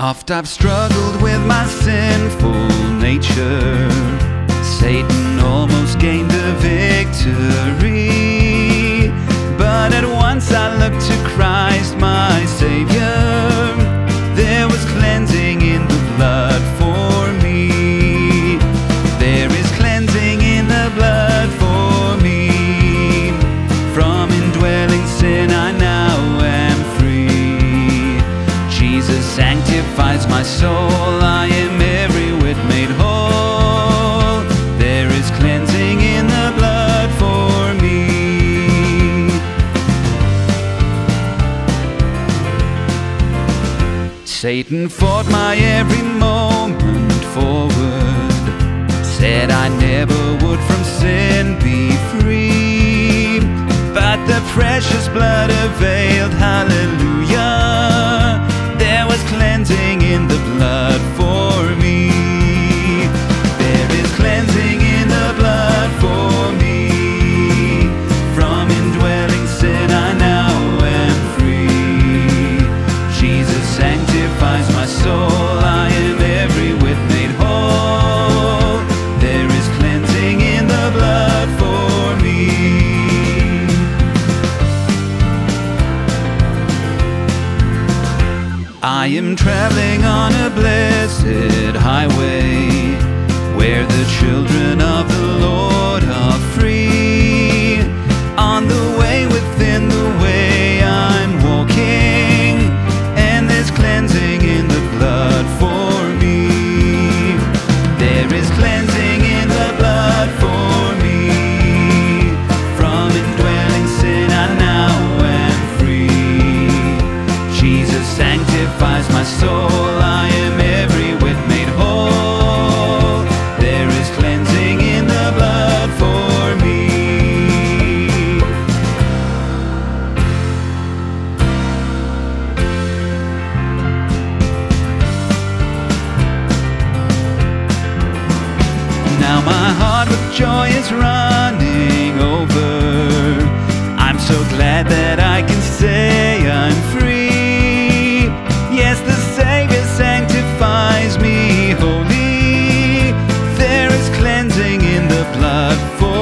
Oft I've struggled with my sinful nature. Satan almost gained a victory, but at once I looked to Christ, my Saviour. There was cleansing in the blood for me. There is cleansing in the blood for me. From indwelling sin I now am free. Jesus sanctifies my soul. I am every whit made whole. There is cleansing in the blood for me. Satan fought my every moment forward, said I never would from sin be free, but the precious blood availed, hallelujah. There was cleansing in the blood for me. There is cleansing in the blood for me. From indwelling sin I now am free. Jesus sanctifies my soul. I am every whit made whole. There is cleansing in the blood for me. I am traveling on a blessed highway, where the children of the Lord are free. On the way, within the way I'm walking, and there's cleansing in the blood for me. There is cleansing in the blood for me. From indwelling sin I now am free. Jesus sanctifies my soul. I am every whit made whole. There is cleansing in the blood for me. Now my heart with joy is running over. I'm so glad that I can say I'm free. Yes, the Saviour sanctifies me wholly. There is cleansing in the blood for